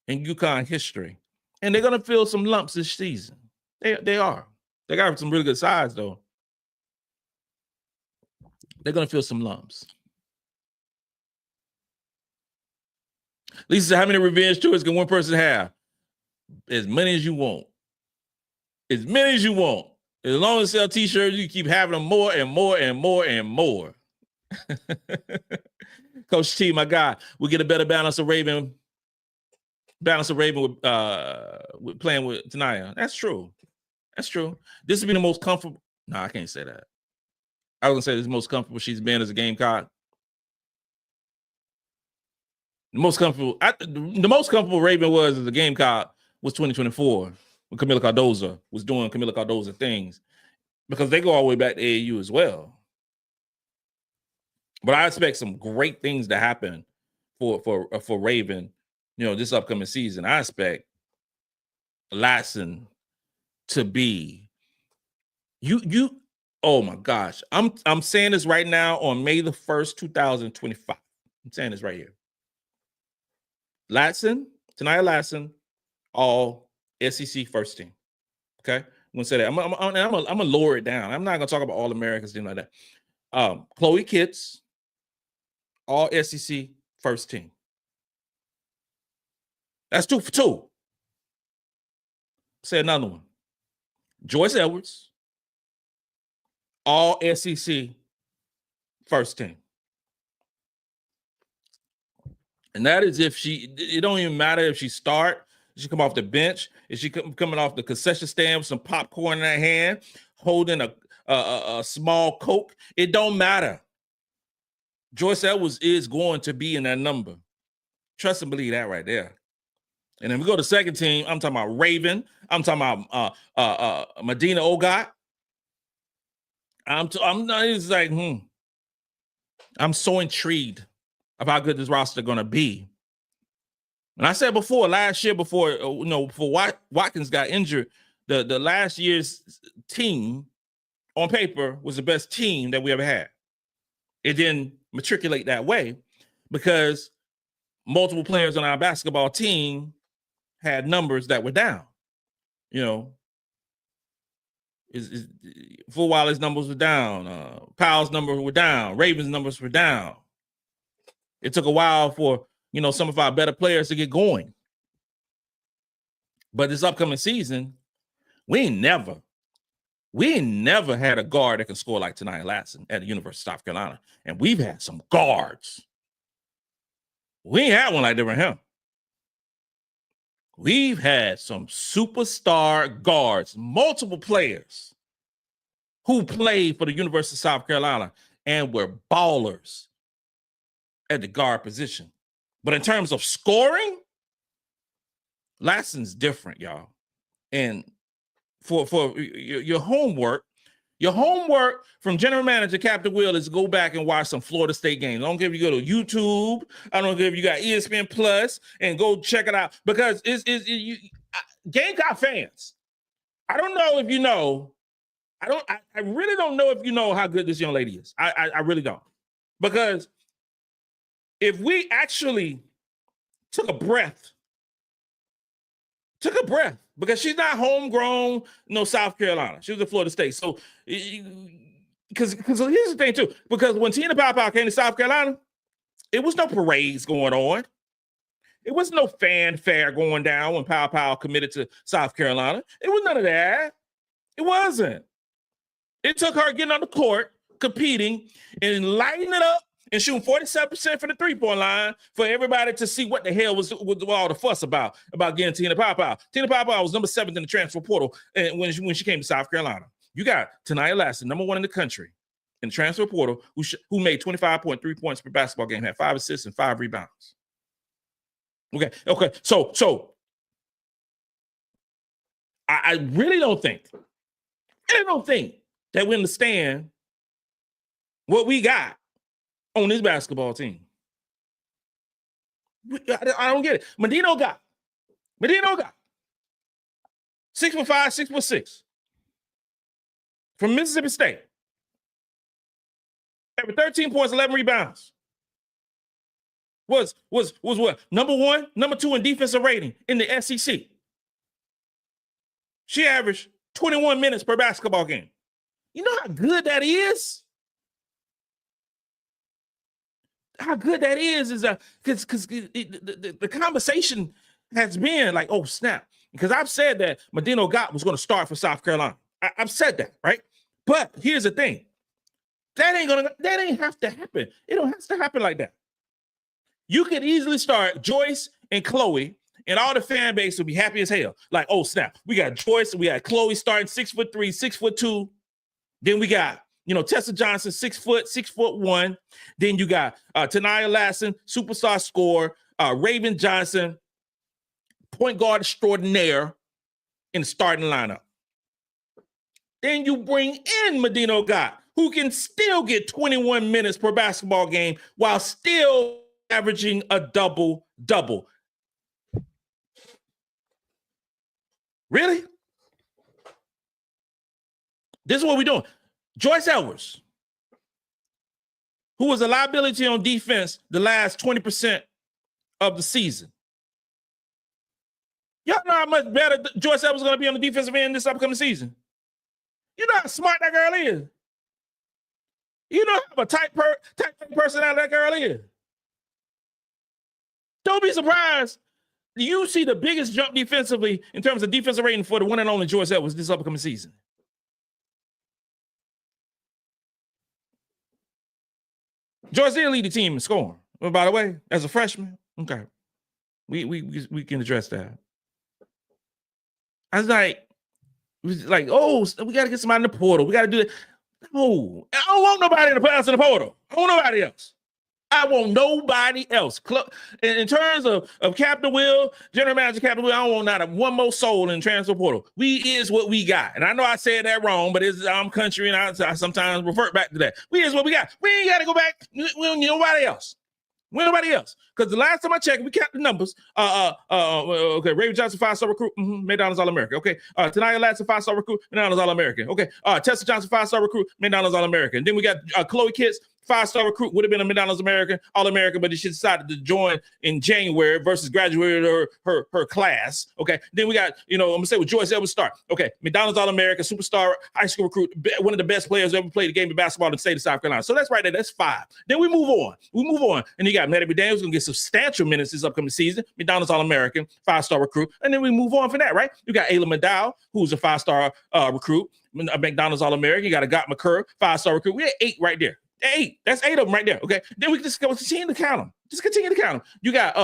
in UConn history. And they're going to feel some lumps this season. They are. They got some really good size, though. They're going to feel some lumps. Lisa, how many revenge tours can one person have? As many as you want. As many as you want. As long as you sell t-shirts, you keep having them more and more and more and more. Coach T, my guy, we get a better balance of Raven with playing with Ta'Niya. That's true. That's true. This would be the most comfortable. No, I can't say that. I was gonna say this is the most comfortable she's been as a Gamecock. The most comfortable Raven was as a Gamecock was 2024 when Camila Cardoza was doing Camila Cardoza things, because they go all the way back to AAU as well. But I expect some great things to happen for Raven, this upcoming season. I expect Latson to be you. Oh my gosh, I'm saying this right now on May the 1st, 2025. I'm saying this right here. Ta'Niya Latson, all SEC first team. Okay, I'm gonna say that. I'm gonna lower it down. I'm not gonna talk about all Americans, things like that. Chloe Kitts, all SEC first team. That's 2 for 2. Say another one. Joyce Edwards, all SEC first team. And that is if it don't even matter if she start, if she come off the bench, if she coming off the concession stand with some popcorn in her hand, holding a small Coke, it don't matter. Joyce Edwards is going to be in that number. Trust and believe that right there. And then we go to second team. I'm talking about Raven. I'm talking about Madina Okot. It's like, I'm so intrigued of how good this roster going to be. And I said before, last year, before Watkins got injured, the last year's team on paper was the best team that we ever had. It didn't matriculate that way because multiple players on our basketball team had numbers that were down. Fulwiley's numbers were down. Powell's numbers were down. Raven's numbers were down. It took a while for some of our better players to get going. But this upcoming season, we ain't never had a guard that can score like Ta'Niya Latson at the University of South Carolina. And we've had some guards. We ain't had one like that right here. We've had some superstar guards, multiple players who played for the University of South Carolina and were ballers at the guard position. But in terms of scoring, Latson's different, y'all. And for your homework from general manager Captain Will is to go back and watch some Florida State games. I don't care if you go to YouTube. I don't care if you got ESPN Plus and go check it out, because Gamecock fans. I don't know if you know. I really don't know if you know how good this young lady is. I really don't, because if we actually took a breath, because she's not homegrown, South Carolina. She was at Florida State. So, because here's the thing too, because when Te-Hina Pao Pao came to South Carolina, it was no parades going on. It was no fanfare going down when Pao Pao committed to South Carolina. It was none of that. It wasn't. It took her getting on the court, competing, and lighting it up, and shooting 47% from the three-point line for everybody to see what the hell was all the fuss about getting Te-Hina Pao Pao. Te-Hina Pao Pao was number 7 in the transfer portal when she came to South Carolina. You got Ta'Niya Latson, number 1 in the country in the transfer portal, who made 25.3 points per basketball game, had 5 assists and 5 rebounds. Okay. So I really don't think that we understand what we got on this basketball team. I don't get it. Madina Okot. 6'5", 6'6", from Mississippi State. Every 13 points, 11 rebounds. Was what? Number 1, number 2 in defensive rating in the SEC. She averaged 21 minutes per basketball game. You know how good that is? How good that is because the conversation has been like, oh, snap. Because I've said that Madina Okot was going to start for South Carolina. I've said that, right? But here's the thing. That ain't have to happen. It don't have to happen like that. You could easily start Joyce and Chloe, and all the fan base will be happy as hell. Like, oh, snap. We got Joyce, we got Chloe starting 6'3", 6'2". Then we got, Tessa Johnson, 6 foot, 6'1". Then you got Ta'Niya Latson, superstar scorer, Raven Johnson, point guard extraordinaire in the starting lineup. Then you bring in Madina Okot, who can still get 21 minutes per basketball game while still averaging a double-double. Really? This is what we're doing. Joyce Edwards, who was a liability on defense the last 20% of the season. Y'all know how much better Joyce Edwards is going to be on the defensive end this upcoming season. You know how smart that girl is. You know how a type personality that girl is. Don't be surprised. You see the biggest jump defensively in terms of defensive rating for the one and only Joyce Edwards this upcoming season. Joyce did lead the team in scoring. Well, by the way, as a freshman, okay, we can address that. I was like, oh, we got to get somebody in the portal. We got to do it. No, I don't want nobody in the portal. I want nobody else. I want nobody else. In terms of Captain Will, General Manager Captain Will, I don't want not one more soul in transfer portal. We is what we got. And I know I said that wrong, but I'm country and I sometimes revert back to that. We is what we got. We ain't got to go back. We don't need nobody else. Nobody else. Because the last time I checked, we kept the numbers. Okay, Raven Johnson, 5-star recruit, McDonald's All-American. Okay, Ta'Niya Latson, 5-star recruit, McDonald's All-American. Okay, Tessa Johnson, 5-star recruit, McDonald's All-American. Then we got Chloe Kitts, 5-star recruit, would have been a McDonald's All-American, but she decided to join in January versus graduated her class. Okay, then we got, I'm going to say with Joyce Edwards start. Okay, McDonald's All-American, superstar high school recruit, one of the best players who ever played the game of basketball in the state of South Carolina. So that's right there. That's 5. Then we move on. And you got Maddy McDaniel, who's going to get substantial minutes this upcoming season. McDonald's All-American, 5-star recruit. And then we move on from that, right? You got Ayla McDowell, who's a 5-star recruit, a McDonald's All-American. You got Agot 5-star recruit. We had 8 right there. 8. That's 8 of them right there. Okay. Then we just continue to count them. You got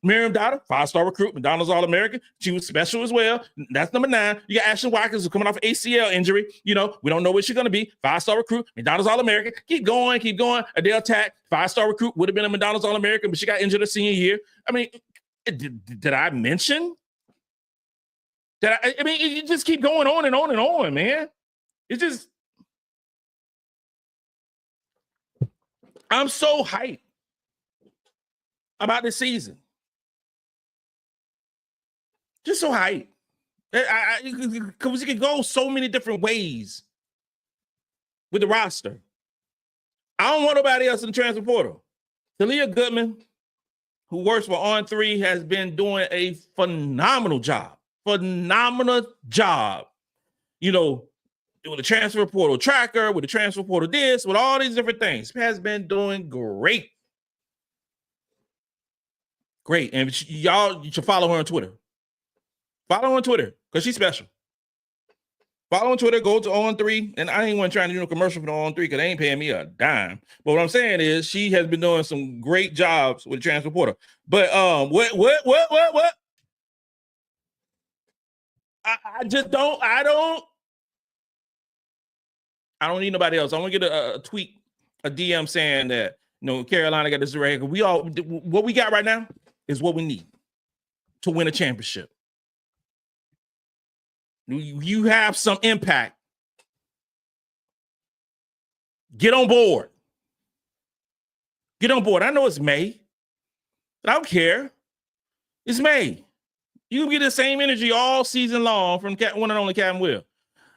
Maryam Dauda, 5-star recruit, McDonald's All-American. She was special as well. That's number 9. You got Ashton Watkins, who's coming off ACL injury. We don't know what she's going to be. 5-star recruit, McDonald's All-American. Keep going. Adhel Tac, 5-star recruit, would have been a McDonald's All-American, but she got injured her senior year. I mean, did I mention? You just keep going on and on and on, man. It's just, I'm so hyped about this season. Just so hyped. Because we can go so many different ways with the roster. I don't want nobody else in the transfer portal. Talia Goodman, who works for On3, has been doing a phenomenal job. With the transfer portal tracker, with the transfer portal this, with all these different things. Has been doing great. And y'all, you should follow her on Twitter. Because she's special. Follow on Twitter, go to On3. And I ain't want trying to do no commercial for the On3 because they ain't paying me a dime. But what I'm saying is she has been doing some great jobs with the transfer portal. But what? I don't need nobody else. I want to get a tweet, a DM saying that, Carolina got this right. What we got right now is what we need to win a championship. You have some impact. Get on board. I know it's May. I don't care. It's May. You get the same energy all season long from one and only Captain Will.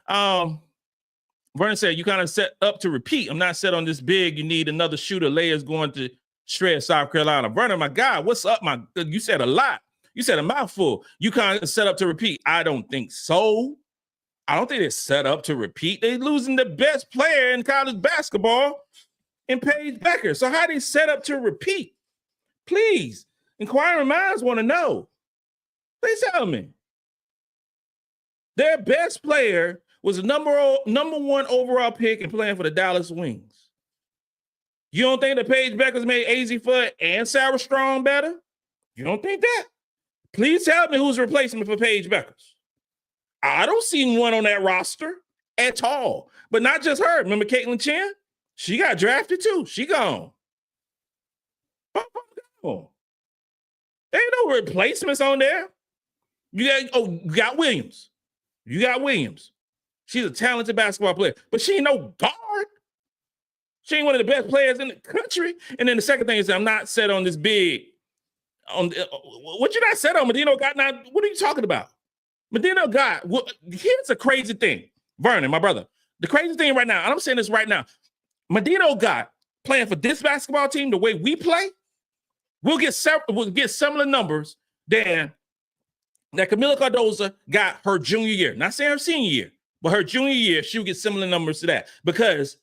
Vernon said, you kind of set up to repeat. I'm not set on this big. You need another shooter. Layers going to shred South Carolina. Vernon, my God, what's up? You said a lot. You said a mouthful. You kind of set up to repeat. I don't think so. I don't think they're set up to repeat. They're losing the best player in college basketball in Paige Becker. So how they set up to repeat? Please, inquiring minds want to know. Please tell me. Their best player was the number one overall pick and playing for the Dallas Wings. You don't think that Paige Becker's made AZ Fudd and Sarah Strong better? You don't think that? Please tell me who's replacement for Paige Beckers. I don't see one on that roster at all. But not just her. Remember Caitlin Chen? She got drafted too. She gone. There ain't no replacements on there. You got Williams. You got Williams. She's a talented basketball player, but she ain't no guard. She ain't one of the best players in the country. And then the second thing is I'm not set on this big. What you not set on? Madina Okot now? What are you talking about? Madina Okot. Here's a crazy thing, Vernon, my brother. The crazy thing right now, and I'm saying this right now, Madina Okot playing for this basketball team the way we play, we'll get similar numbers than that Camila Cardoza got her junior year. Not saying her senior year, but her junior year, she'll get similar numbers to that because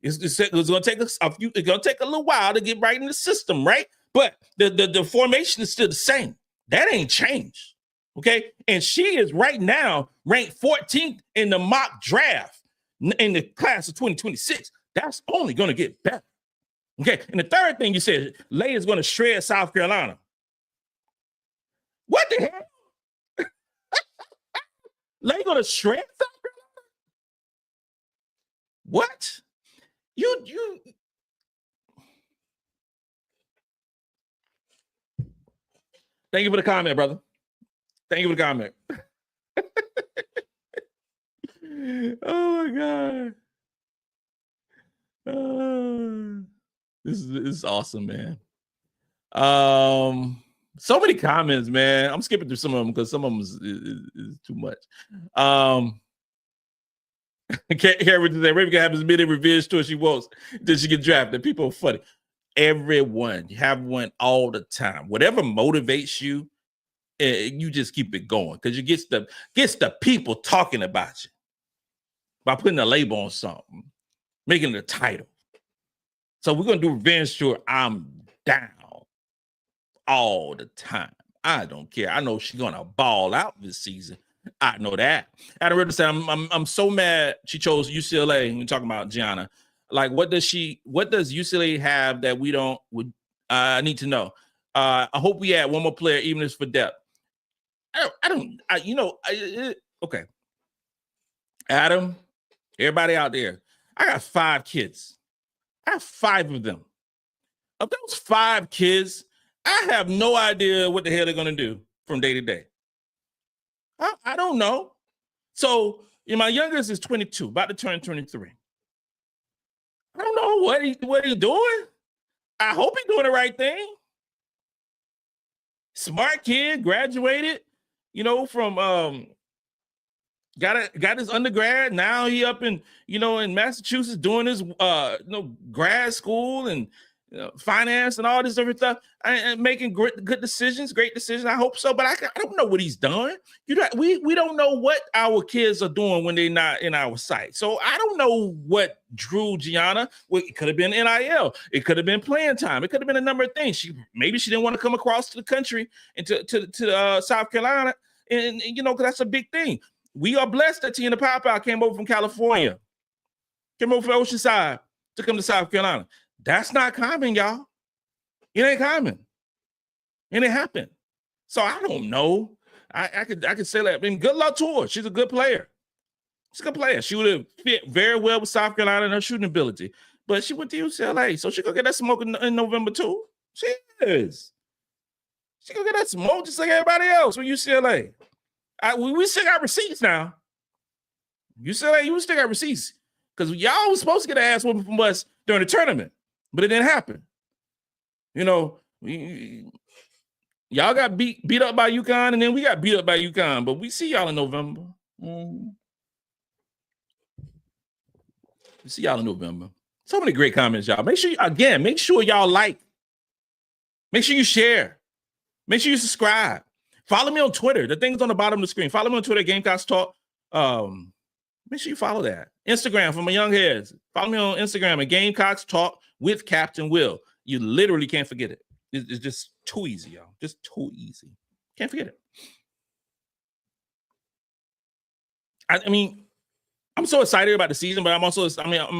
it's going to take it's going to take a little while to get right in the system, right? But the formation is still the same. That ain't changed, okay? And she is right now ranked 14th in the mock draft in the class of 2026. That's only going to get better, okay? And the third thing you said, Lay is going to shred South Carolina. What the hell? Lay going to shred South Carolina? What? You. Thank you for the comment, brother. Thank you for the comment. Oh my God. This is awesome, man. So many comments, man. I'm skipping through some of them because some of them is too much. Carrie would say, Raven can have his midday revenge tour she wants. Then she get drafted. People are funny. Everyone, you have one all the time. Whatever motivates you, you just keep it going because you gets the people talking about you by putting a label on something, making it a title. So we're gonna do revenge tour. I'm down all the time. I don't care. I know she's gonna ball out this season. I know that. Adam Ritter said, I'm so mad she chose UCLA. We're talking about Gianna. Like, what does UCLA have that we don't need to know? I hope we add one more player, even if it's for depth. Okay. Adam, everybody out there, I got 5 kids. I have 5 of them. Of those 5 kids, I have no idea what the hell they're going to do from day to day. I don't know. So, my youngest is 22, about to turn 23. I don't know what he's doing. I hope he's doing the right thing. Smart kid, graduated, from got his undergrad. Now he up in Massachusetts doing his grad school and finance and all this different stuff and making good decisions, great decisions. I hope so, but I don't know what he's done. We don't know what our kids are doing when they're not in our sight. So I don't know what drew Gianna. Well, it could have been NIL. It could have been playing time. It could have been a number of things. Maybe she didn't want to come across to the country and to South Carolina, and because that's a big thing. We are blessed that Te-Hina Pao Pao came over from California, came over from Oceanside to come to South Carolina. That's not common, y'all. It ain't common. It ain't happen. So I don't know. I could say that. I mean, good luck to her. She's a good player. She's a good player. She would have fit very well with South Carolina and her shooting ability. But she went to UCLA, so she gonna get that smoke in November too. She is. She gonna get that smoke just like everybody else with UCLA. We still got receipts now. UCLA, you still got receipts because y'all was supposed to get an ass whooping from us during the tournament. But it didn't happen. Y'all got beat up by UConn, and then we got beat up by UConn. But we see y'all in November. We see y'all in November. So many great comments, y'all. Make sure y'all like. Make sure you share. Make sure you subscribe. Follow me on Twitter. The thing's on the bottom of the screen. Follow me on Twitter, Gamecocks Talk. Make sure you follow that. Instagram for my young heads. Follow me on Instagram at Gamecocks Talk with Captain Will. You literally can't forget it. It's just too easy, y'all. Just too easy. Can't forget it. I mean, I'm so excited about the season, but I'm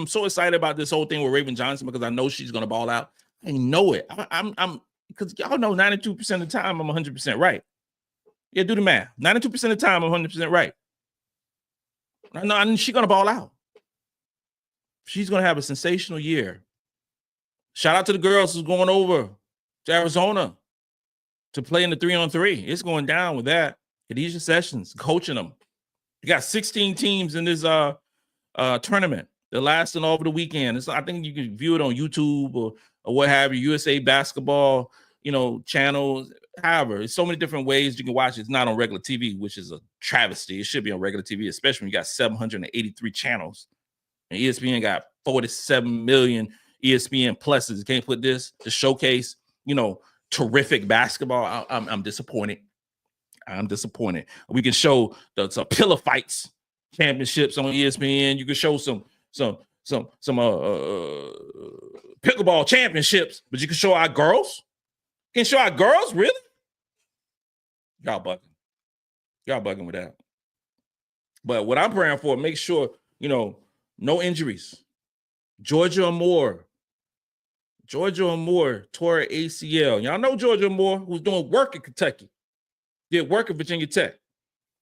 so excited about this whole thing with Raven Johnson because I know she's gonna ball out. I know it. I'm because y'all know 92% of the time I'm 100% right. Yeah, do the math. 92% of the time I'm 100% right. I know she's gonna ball out. She's gonna have a sensational year. Shout out to the girls who's going over to Arizona to play in the 3-on-3. It's going down with that. Khadijah Sessions coaching them. You got 16 teams in this tournament. They're lasting over the weekend. I think you can view it on YouTube or what have you, USA Basketball, channels. However, there's so many different ways you can watch it. It's not on regular TV, which is a travesty. It should be on regular TV, especially when you got 783 channels. And ESPN got 47 million ESPN pluses. You can't put this to showcase, terrific basketball. I'm disappointed. I'm disappointed. We can show the pillow fights championships on ESPN. You can show some pickleball championships, but you can show our girls. You can show our girls, really? Y'all bugging with that. But what I'm praying for, make sure no injuries. Georgia Moore tore ACL. Y'all know Georgia Moore, who's doing work at Kentucky. Did work at Virginia Tech.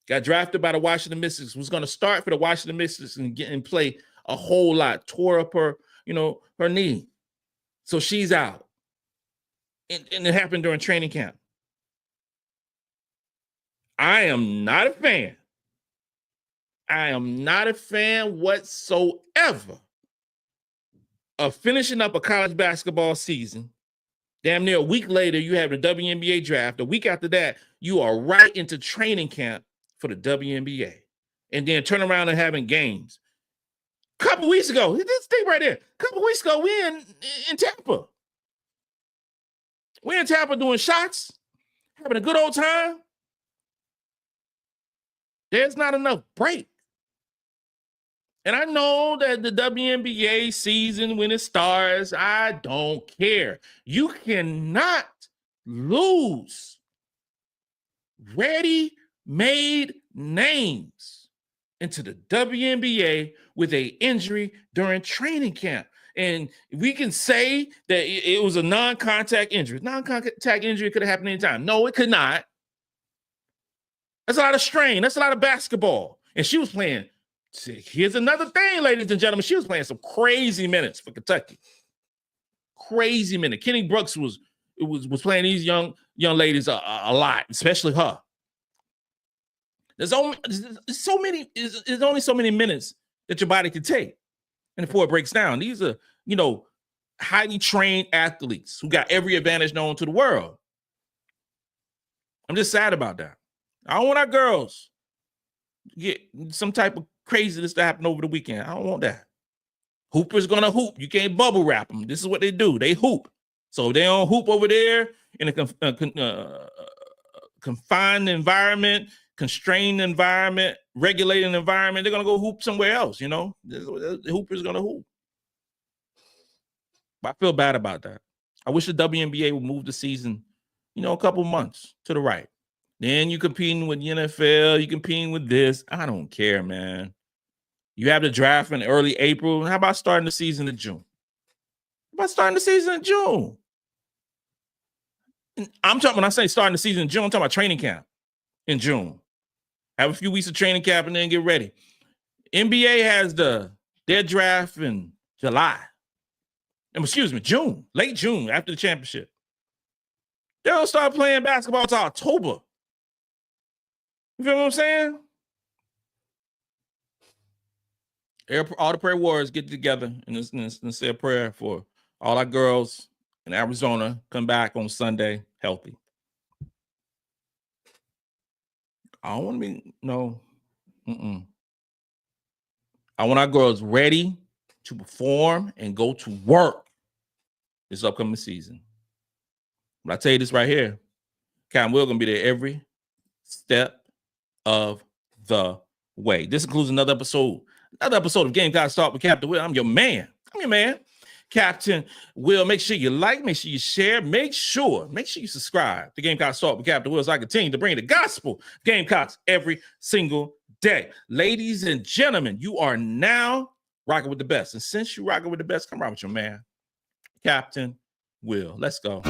Got drafted by the Washington Mystics. Was going to start for the Washington Mystics and get and play a whole lot. Tore up her knee. So she's out. And it happened during training camp. I am not a fan. I am not a fan whatsoever of finishing up a college basketball season. Damn near a week later, you have the WNBA draft. A week after that, you are right into training camp for the WNBA. And then turn around and having games. A couple weeks ago, this thing right there. A couple weeks ago, we in Tampa. We're in Tampa doing shots, having a good old time. There's not enough break. And I know that the WNBA season, when it starts, I don't care. You cannot lose ready-made names into the WNBA with an injury during training camp. And we can say that it was a non-contact injury. Non-contact injury could have happened anytime. No, it could not. That's a lot of strain. That's a lot of basketball. And she was playing. Here's another thing, ladies and gentlemen. She was playing some crazy minutes for Kentucky. Crazy minutes. Kenny Brooks was playing these young ladies a lot, especially her. There's only so many minutes that your body can take, and before it breaks down. These are highly trained athletes who got every advantage known to the world. I'm just sad about that. I don't want our girls to get some type of craziness to happen over the weekend. I don't want that. Hooper's gonna hoop. You can't bubble wrap them. This is what they do. They hoop. So if they don't hoop over there in a confined environment, constrained environment, regulated environment, they're gonna go hoop somewhere else. The Hooper's gonna hoop. But I feel bad about that. I wish the WNBA would move the season, a couple months to the right. Then you competing with the NFL, you competing with this. I don't care, man. You have the draft in early April. How about starting the season in June? When I say starting the season in June, I'm talking about training camp in June. Have a few weeks of training camp and then get ready. NBA has their draft in July. June, late June, after the championship. They don't start playing basketball until October. You feel what I'm saying? All the prayer warriors get together and say a prayer for all our girls in Arizona come back on Sunday healthy. I don't want to be, no. I want our girls ready to perform and go to work this upcoming season. But I tell you this right here, Captain Will going to be there every step of the way. This includes another episode of Gamecocks Talk with Captain Will. I'm your man. Captain Will. Make sure you like, make sure you share, make sure you subscribe to Gamecocks Talk with Captain Will so I continue to bring the gospel Gamecocks every single day. Ladies and gentlemen, you are now rocking with the best. And since you're rocking with the best, come rock with your man, Captain Will. Let's go.